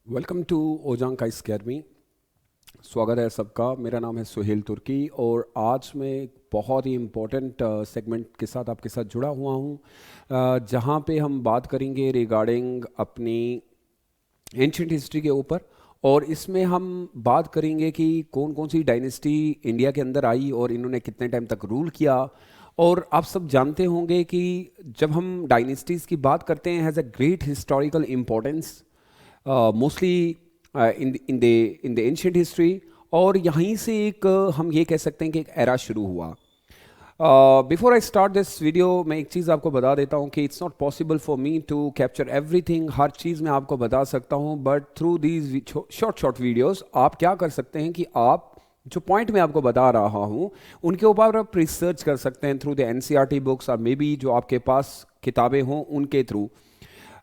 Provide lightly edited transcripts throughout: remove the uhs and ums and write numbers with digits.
Welcome to ओजांग का academy. स्वागत है सबका। मेरा नाम है सुहेल तुर्की और आज मैं एक बहुत ही इम्पोर्टेंट सेगमेंट के साथ आपके साथ जुड़ा हुआ हूँ, जहाँ पे हम बात करेंगे रिगार्डिंग अपनी एंशिएंट हिस्ट्री के ऊपर। और इसमें हम बात करेंगे कि कौन कौन सी डायनेस्टी इंडिया के अंदर आई और इन्होंने कितने टाइम तक रूल किया। और आप सब जानते होंगे कि जब हम डायनेस्टीज़ की बात करते हैं has a great historical importance, mostly in the ancient history. और यहीं से एक हम ये कह सकते हैं कि एक एरा शुरू हुआ। Before I start this video मैं एक चीज़ आपको बता देता हूँ कि it's not possible for me to capture everything. हर चीज़ मैं आपको बता सकता हूँ, but through these short videos आप क्या कर सकते हैं कि आप जो पॉइंट मैं आपको बता रहा हूँ उनके ऊपर आप रिसर्च कर सकते हैं थ्रू द एनसीईआरटी बुक्स और मे बी जो आपके पास किताबें हों उनके थ्रू।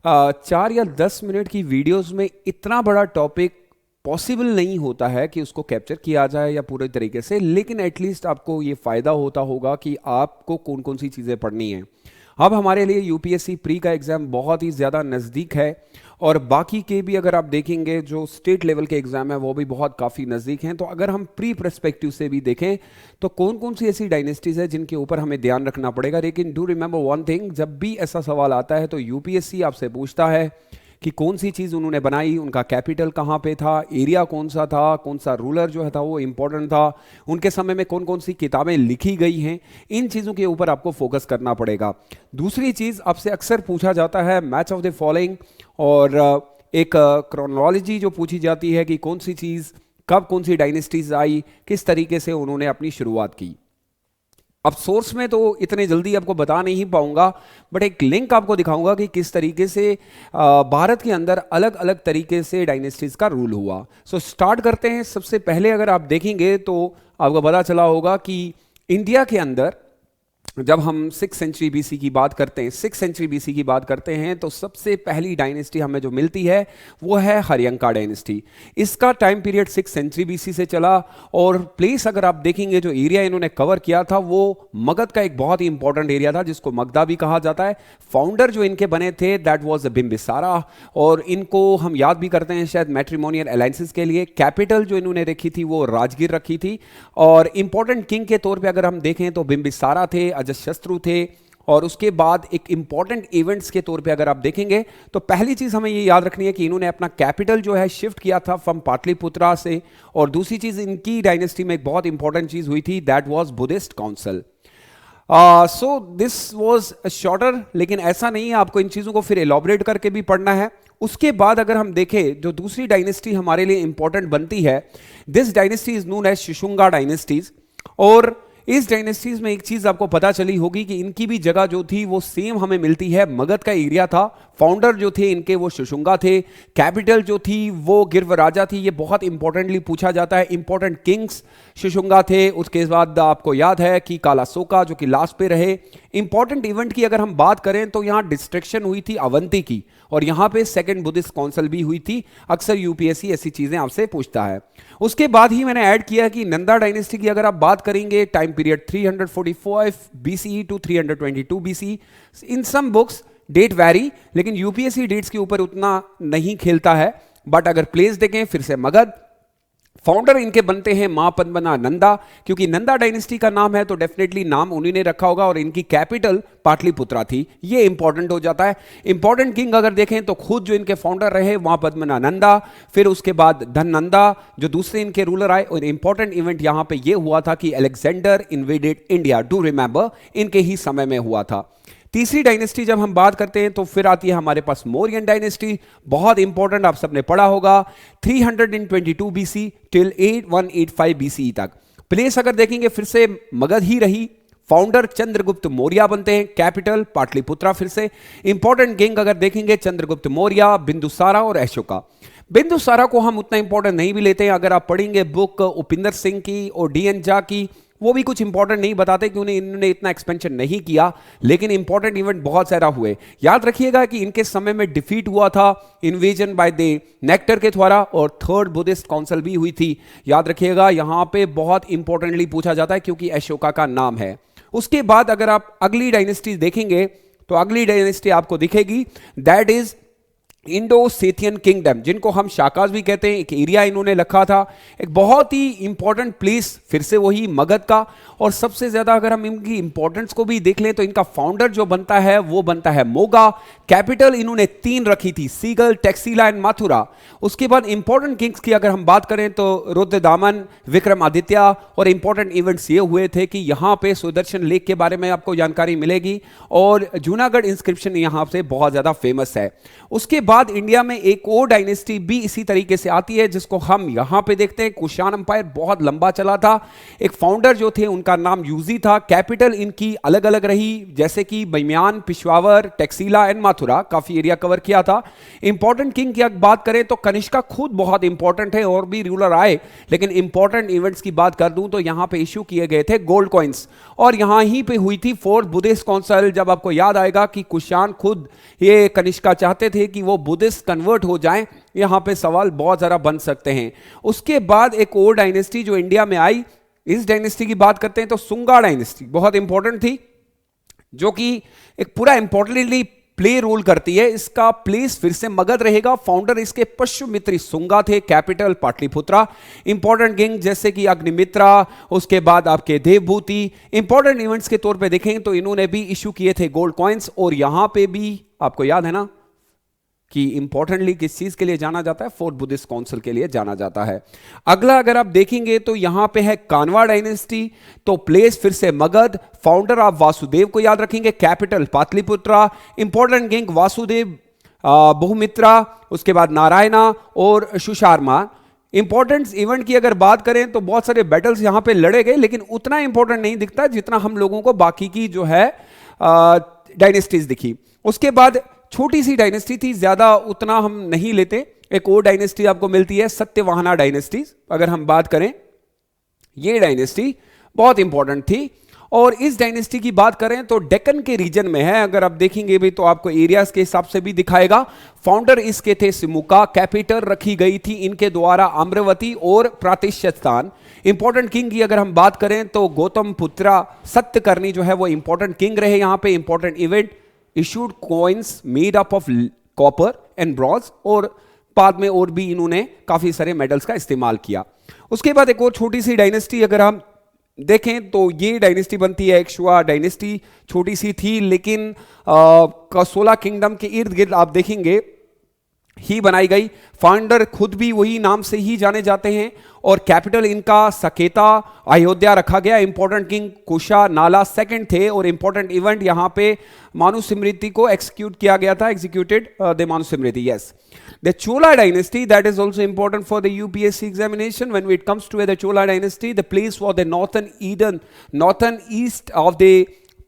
4 या 10 मिनट की वीडियोस में इतना बड़ा टॉपिक पॉसिबल नहीं होता है कि उसको कैप्चर किया जाए या पूरे तरीके से, लेकिन एटलीस्ट आपको ये फ़ायदा होता होगा कि आपको कौन कौन सी चीज़ें पढ़नी हैं। अब हमारे लिए यूपीएससी प्री का एग्ज़ाम बहुत ही ज़्यादा नज़दीक है और बाकी के भी अगर आप देखेंगे जो स्टेट लेवल के एग्ज़ाम है वो भी बहुत काफ़ी नज़दीक हैं। तो अगर हम प्री पर्सपेक्टिव से भी देखें तो कौन कौन सी ऐसी डायनेस्टीज़ है जिनके ऊपर हमें ध्यान रखना पड़ेगा। लेकिन डू रिमेंबर वन थिंग, जब भी ऐसा सवाल आता है तो यूपीएससी आपसे पूछता है कि कौन सी चीज़ उन्होंने बनाई, उनका कैपिटल कहाँ पे था, एरिया कौन सा था, कौन सा रूलर जो है था वो इम्पोर्टेंट था, उनके समय में कौन कौन सी किताबें लिखी गई हैं। इन चीज़ों के ऊपर आपको फोकस करना पड़ेगा। दूसरी चीज़ आपसे अक्सर पूछा जाता है मैच ऑफ द फॉलोइंग, और एक क्रोनोलॉजी जो पूछी जाती है कि कौन सी चीज़ कब कौन सी डायनेस्टीज आई, किस तरीके से उन्होंने अपनी शुरुआत की। अब सोर्स में तो इतने जल्दी आपको बता नहीं पाऊंगा, बट एक लिंक आपको दिखाऊंगा कि किस तरीके से भारत के अंदर अलग अलग तरीके से डायनेस्टीज का रूल हुआ। सो स्टार्ट करते हैं। सबसे पहले अगर आप देखेंगे तो आपको पता चला होगा कि इंडिया के अंदर जब हम 6 सेंचुरी बीसी की बात करते हैं, 6 सेंचुरी बीसी की बात करते हैं तो सबसे पहली डायनेस्टी हमें जो मिलती है वो है हरियंका डायनेस्टी। इसका टाइम पीरियड 6 सेंचुरी बीसी से चला और प्लेस अगर आप देखेंगे जो एरिया इन्होंने कवर किया था वो मगध का एक बहुत ही इंपॉर्टेंट एरिया था जिसको मगधा भी कहा जाता है। फाउंडर जो इनके बने थे दैट वाज बिंबिसारा, और इनको हम याद भी करते हैं शायद मैट्रिमोनियल अलायंसेस के लिए। कैपिटल जो इन्होंने रखी थी वो राजगीर रखी थी, और इंपॉर्टेंट किंग के तौर पर अगर हम देखें तो बिंबिसारा थे, अजतशत्रु थे। और उसके बाद एक इंपॉर्टेंट इवेंट्स के तौर पे अगर आप देखेंगे तो पहली चीज हमें ये याद रखनी है कि इन्होंने अपना कैपिटल जो है शिफ्ट किया था फ्रॉम पाटलिपुत्रा से। और दूसरी चीज इनकी डायनेस्टी में एक बहुत इंपॉर्टेंट चीज हुई थी, that was Buddhist council. So this was shorter, लेकिन ऐसा नहीं है, आपको इन चीजों को फिर एलॉबरेट करके भी पढ़ना है। उसके बाद अगर हम देखें जो दूसरी डायनेस्टी हमारे लिए इंपॉर्टेंट बनती है, this dynasty is known as Shishunaga dynasties. और इस डायनेस्टीज में एक चीज आपको पता चली होगी कि इनकी भी जगह जो थी वो सेम हमें मिलती है, मगध का एरिया था। फाउंडर जो थे इनके वो शिशुंगा थे, कैपिटल जो थी वो गिर्वराजा थी। ये बहुत इंपॉर्टेंटली पूछा जाता है। इंपॉर्टेंट किंग्स शिशुंगा थे। उसके बाद आपको याद है कि कालासोका जो कि लास्ट पे रहे। इंपॉर्टेंट इवेंट की अगर हम बात करें तो यहां डिस्ट्रक्शन हुई थी अवंती की, और यहां पे सेकंड बुद्धिस्ट काउंसिल भी हुई थी। अक्सर यूपीएससी ऐसी चीजें आपसे पूछता है। उसके बाद ही मैंने ऐड किया कि नंदा डायनेस्टी की अगर आप बात करेंगे time period 345 BCE to 322 BC. In some books date vary, लेकिन यूपीएससी डेट्स के ऊपर उतना नहीं खेलता है। बट अगर प्लेस देखें फिर से मगध, फाउंडर इनके बनते हैं मां पद्मना नंदा, क्योंकि नंदा डायनेस्टी का नाम है तो डेफिनेटली नाम उन्हीं ने रखा होगा, और इनकी कैपिटल पाटलिपुत्रा थी। ये इंपॉर्टेंट हो जाता है। इंपॉर्टेंट किंग अगर देखें तो खुद जो इनके फाउंडर रहे मां पद्मना नंदा, फिर उसके बाद धननंदा जो दूसरे इनके रूलर आए। और इंपॉर्टेंट इवेंट यहां पे ये हुआ था कि Alexander invaded India, do remember, इनके ही समय में हुआ था। तीसरी डायनेस्टी जब हम बात करते हैं तो फिर आती है हमारे पास मौर्यन डायनेस्टी, बहुत इंपॉर्टेंट, आप सबने पढ़ा होगा। 322 बीसी टिल 8185 बीसी तक। प्लेस अगर देखेंगे फिर से मगध ही रही। फाउंडर चंद्रगुप्त मौर्य बनते हैं, कैपिटल पाटलिपुत्रा। फिर से इंपॉर्टेंट किंग अगर देखेंगे चंद्रगुप्त मौर्य, बिंदुसारा और अशोका। बिंदुसारा को हम उतना इंपॉर्टेंट नहीं भी लेते हैं। अगर आप पढ़ेंगे बुक उपिंदर सिंह की और डीएन झा की, वो भी कुछ इंपॉर्टेंट नहीं बताते क्योंकि इन्होंने इतना एक्सपेंशन नहीं किया, लेकिन इंपॉर्टेंट इवेंट बहुत सारा हुए। याद रखिएगा कि इनके समय में डिफीट हुआ था इन्वेजन बाय द नेक्टर के द्वारा, और थर्ड बुद्धिस्ट काउंसिल भी हुई थी। याद रखिएगा यहां पे बहुत इंपॉर्टेंटली पूछा जाता है क्योंकि अशोका का नाम है। उसके बाद अगर आप अगली डायनेस्टी देखेंगे तो अगली डायनेस्टी आपको दिखेगी, दैट इज इंडो सेथियन किंगडम, जिनको हम शाकाज भी कहते हैं, एक एरिया इन्होंने रखा था, एक बहुत ही इंपॉर्टेंट प्लेस, फिर से वही मगध का। और सबसे ज्यादा अगर हम इनकी इंपॉर्टेंस को भी देख लें तो इनका फाउंडर जो बनता है वो बनता है मोगा। कैपिटल इन्होंने 3 रखी थी, सीगल, टैक्सीला एंड मथुरा। उसके बाद इंपॉर्टेंट किंग्स की अगर हम बात करें तो रुद्रदामन, विक्रमादित्य। और इंपॉर्टेंट इवेंट्स ये हुए थे कि यहां पे सुदर्शन लेक के बारे में आपको जानकारी मिलेगी, और जूनागढ़ इंस्क्रिप्शन यहां से बहुत ज्यादा फेमस है। उसके बाद इंडिया में एक और डायनेस्टी भी इसी तरीके से आती है जिसको हम यहां पे देखते हैं, कुषाण अंपायर, बहुत लंबा चला था। एक फाउंडर जो थे उनका नाम यूजी था। कैपिटल इनकी अलग अलग रही, जैसे कि बमियान, पिशवावर, टैक्सीला एंड मथुरा, काफी एरिया कवर किया था। इंपॉर्टेंट किंग की बात करें तो कनिष्का खुद बहुत इंपॉर्टेंट है, और भी रूलर आए, लेकिन इंपॉर्टेंट इवेंट्स की बात कर दूं तो यहां पे इश्यू किए गए थे गोल्ड कॉइन्स, और यहां ही पे हुई थी 4th बुद्धिस्ट काउंसिल। जब आपको याद आएगा कि कुषाण खुद ये कनिष्का चाहते थे कि वो बुद्धिस्ट कन्वर्ट हो जाएं, यहां पे सवाल बहुत ज्यादा बन सकते हैं। उसके बाद एक और डायनेस्टी जो इंडिया में आई, इस डायनेस्टी की बात करते हैं तो सुंगा डायनेस्टी बहुत इंपॉर्टेंट थी, जो कि एक पूरा इंपॉर्टेंटली प्ले रोल करती है। इसका प्लेस फिर से मगध रहेगा। फाउंडर इसके पश्चिमित्री सुंगा थे, कैपिटल पाटलिपुत्रा। इंपॉर्टेंट किंग जैसे कि अग्निमित्रा, उसके बाद आपके देवभूति। इंपॉर्टेंट इवेंट्स के तौर पे देखें तो इन्होंने भी इश्यू किए थे गोल्ड कॉइन्स, और यहां पे भी आपको याद है ना कि इंपॉर्टेंटली किस चीज के लिए जाना जाता है, 4th बुद्धिस्ट काउंसिल के लिए जाना जाता है। अगला अगर आप देखेंगे तो यहां पे है कानवा डायनेस्टी, तो प्लेस फिर से मगध। फाउंडर आप वासुदेव को याद रखेंगे, capital Pataliputra. Important king Vasudeva, Bahumitra, उसके बाद नारायणा और सुशार्मा। इंपॉर्टेंट इवेंट की अगर बात करें तो बहुत सारे बैटल्स यहां पे लड़े गए, लेकिन उतना इंपॉर्टेंट नहीं दिखता जितना हम लोगों को बाकी की जो है डायनेस्टीज दिखी। उसके बाद छोटी सी डायनेस्टी थी, ज्यादा उतना हम नहीं लेते। एक और डायनेस्टी आपको मिलती है सत्यवाहना डायनेस्टी। अगर हम बात करें, ये डायनेस्टी बहुत इंपॉर्टेंट थी, और इस डायनेस्टी की बात करें तो डेक्कन के रीजन में है। अगर आप देखेंगे भी तो आपको एरियाज के हिसाब से भी दिखाएगा। फाउंडर इसके थे सिमुका, कैपिटल रखी गई थी इनके द्वारा अमरावती और प्रातिश्य स्थान। इंपॉर्टेंट किंग की अगर हम बात करें तो गौतम पुत्रा सत्यकर्णी जो है वो इंपॉर्टेंट किंग रहे। यहां पे important event, issued coins made up of copper and bronze, और बाद में और भी इन्होंने काफी सारे मेडल्स का इस्तेमाल किया। उसके बाद एक और छोटी सी डायनेस्टी अगर हम देखें तो ये डायनेस्टी बनती है एक्शुआ डायनेस्टी। छोटी सी थी, लेकिन 16 किंगडम के इर्द गिर्द आप देखेंगे ही बनाई गई। फाउंडर खुद भी वही नाम से ही जाने जाते हैं, और कैपिटल इनका सकेता, अयोध्या रखा गया। इंपॉर्टेंट किंग कुशा नाला सेकंड थे, और इंपॉर्टेंट इवेंट यहां पे मानुस्मृति को एक्सिक्यूट किया गया था, executed the Manusmriti, yes. The Chola dynasty, that is also important for the UPSC examination. When it comes to the Chola dynasty, the place was the northern east of the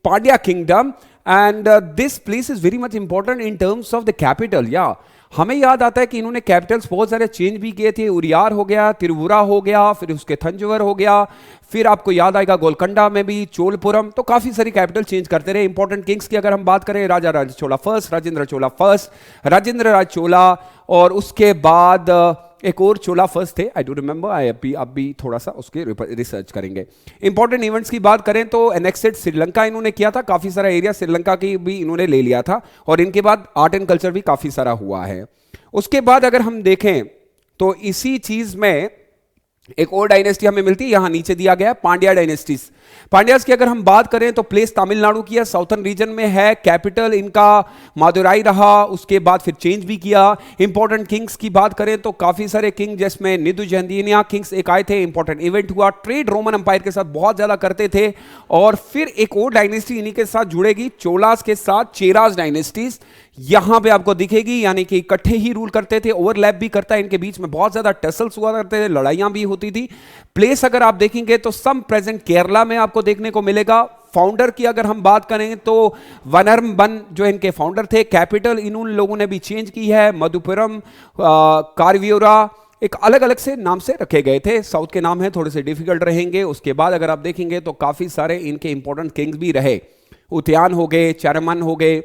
Pandya kingdom, and this place is very much important in terms of the capital. Yeah, हमें याद आता है कि इन्होंने Capitals बहुत सारे change भी किए थे। उरियार हो गया, तिरुवुरा हो गया, फिर उसके थंजवर हो गया, फिर आपको याद आएगा गोलकंडा में भी, चोलपुरम, तो काफी सारी कैपिटल चेंज करते रहे। इंपॉर्टेंट किंग्स की अगर हम बात करें, राजा राज चोला फर्स्ट, राजेंद्र चोला फर्स्ट, राजेंद्र राज चोला, और उसके बाद एक और चोला फर्स्ट थे, आई डोंट रिमेंबर, अब भी थोड़ा सा उसके रिसर्च करेंगे। इंपॉर्टेंट इवेंट्स की बात करें तो एनेक्सेड श्रीलंका इन्होंने किया था, काफी सारा एरिया श्रीलंका की भी इन्होंने ले लिया था, और इनके बाद आर्ट एंड कल्चर भी काफी सारा हुआ है। उसके बाद अगर हम देखें तो इसी चीज में एक और डायनेस्टी हमें मिलती है, यहां नीचे दिया गया पांड्या डायनेस्टीज। पांड्यास की अगर हम बात करें तो प्लेस तमिलनाडु की है, साउथर्न रीजन में है। कैपिटल इनका मादुराई रहा, उसके बाद फिर चेंज भी किया। इंपॉर्टेंट किंग्स की बात करें तो काफी सारे किंग, जिसमें निदु जंदीनिया किंग्स एक आए थे। इंपॉर्टेंट इवेंट हुआ, ट्रेड रोमन अंपायर के साथ बहुत ज्यादा करते थे। और फिर एक और डायनेस्टी इन्हीं के साथ जुड़ेगी, चोलास के साथ, चेरास डायनेस्टीज यहां पे आपको दिखेगी, यानी कि इकट्ठे ही रूल करते थे, ओवरलैप भी करता है, इनके बीच में बहुत ज्यादा टसल्स हुआ करते थे, लड़ाइयां भी होती थी। प्लेस अगर आप देखेंगे तो सम प्रेजेंट केरला में आपको देखने को मिलेगा। फाउंडर की अगर हम बात करें तो वनरमबन जो इनके फाउंडर थे। कैपिटल इन उन लोगों ने भी चेंज की है, मधुपुरम, कारव्यूरा, एक अलग अलग से नाम से रखे गए थे। साउथ के नाम है थोड़े से डिफिकल्ट रहेंगे। उसके बाद अगर आप देखेंगे तो काफी सारे इनके इंपॉर्टेंट किंग्स भी रहे, उद्यान हो गए, चरमन हो गए,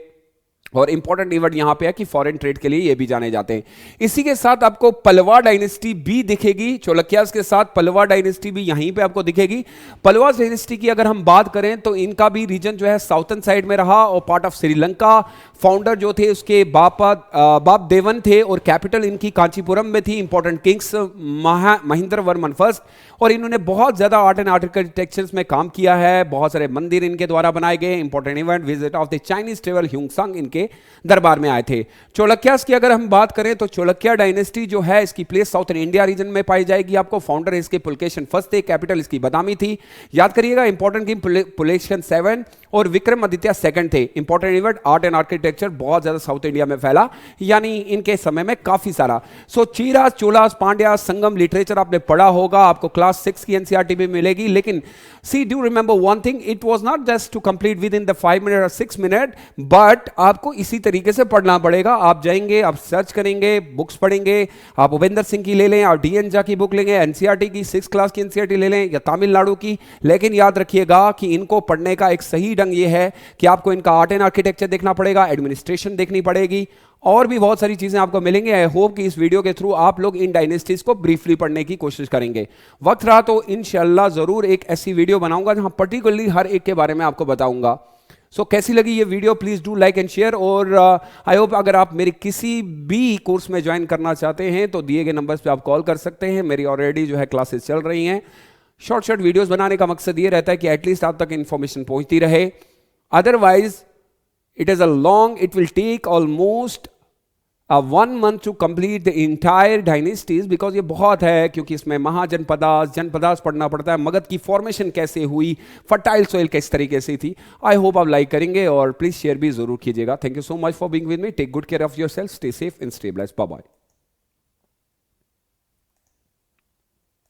और इंपॉर्टेंट इवेंट यहां पे है कि फॉरेन ट्रेड के लिए ये भी जाने जाते हैं। इसी के साथ आपको पल्लवा डायनेस्टी भी दिखेगी, चोलक्यास के साथ पल्लवा डायनेस्टी भी यहीं पे आपको दिखेगी। पल्लवा डायनेस्टी की अगर हम बात करें तो इनका भी रीजन जो है साउथर्न साइड में रहा और पार्ट ऑफ श्रीलंका। फाउंडर जो थे उसके बाप देवन थे और कैपिटल इनकी कांचीपुरम में थी। Important Kings Mahendra Varman first, और इन्होंने बहुत ज़्यादा आर्ट एंड आर्किटेक्चर्स में काम किया है। बहुत सारे मंदिर इनके द्वारा बनाए गए। Important event visit of the Chinese travel Hiuen Tsang इनके दरबार में आए थे। चालुक्यास की अगर हम बात करें तो चालुक्य डायनेस्टी जो है इसकी प्लेस साउथर्न इंडिया रीजन में पाई जाएगी। आपको फाउंडर इसके पुलकेशन फर्स्ट थे, कैपिटल इसकी बदामी थी। याद करिएगा इंपॉर्टेंट किंग पुलकेशन 7 और विक्रमादित्य सेकंड थे। Important event art and architecture बहुत ज्यादा साउथ इंडिया में फैला, यानी इनके समय में काफी सारा। सो चीरास, चोलास, पांड्यास, संगम लिटरेचर आपने पढ़ा होगा, आपको क्लास 6 की एनसीईआरटी में मिलेगी। लेकिन see do remember one thing, it was not just to complete within the 5 minute और 6 मिनट, बट आपको इसी तरीके से पढ़ना पड़ेगा। आप जाएंगे, आप सर्च करेंगे, बुक्स पढ़ेंगे, आप भूपेंद्र सिंह की ले लें और डीएन झा की बुक लेंगे, एनसीईआरटी की 6 क्लास की एनसीईआरटी ले लें या तमिलनाडु की। लेकिन याद रखिएगा कि इनको पढ़ने का एक सही ढंग ये है कि आपको इनका आर्ट एंड आर्किटेक्चर देखना पड़ेगा, एडमिनिस्ट्रेशन देखनी पड़ेगी, और भी बहुत सारी चीजें आपको मिलेंगे। आई होप कि इस वीडियो के थ्रू आप लोग इन डायनेस्टीज को ब्रीफली पढ़ने की कोशिश करेंगे। वक्त रहा तो इंशाल्लाह जरूर एक ऐसी वीडियो बनाऊंगा जहां पर्टिकुलरली हर एक के बारे में आपको बताऊंगा। सो कैसी लगी ये video, please do like and share. और आई होप अगर आप मेरे किसी भी कोर्स में ज्वाइन करना चाहते हैं तो दिए गए नंबर्स पे आप कॉल कर सकते हैं। मेरी ऑलरेडी जो है क्लासेस चल रही हैं। शॉर्ट वीडियोस बनाने का मकसद ये रहता है कि एटलीस्ट आप तक इंफॉर्मेशन पहुंचती रहे। Otherwise it will take almost 1 month to complete the entire dynasties, because ये बहुत है, क्योंकि इसमें जनपदास पढ़ना पड़ता है, मगध की फॉर्मेशन कैसे हुई, फर्टाइल सोइल किस तरीके से थी। आई होप आप लाइक करेंगे और प्लीज शेयर भी जरूर कीजिएगा। Thank you so much for being with me. Take good care of yourself, stay safe and stay blessed. Bye bye.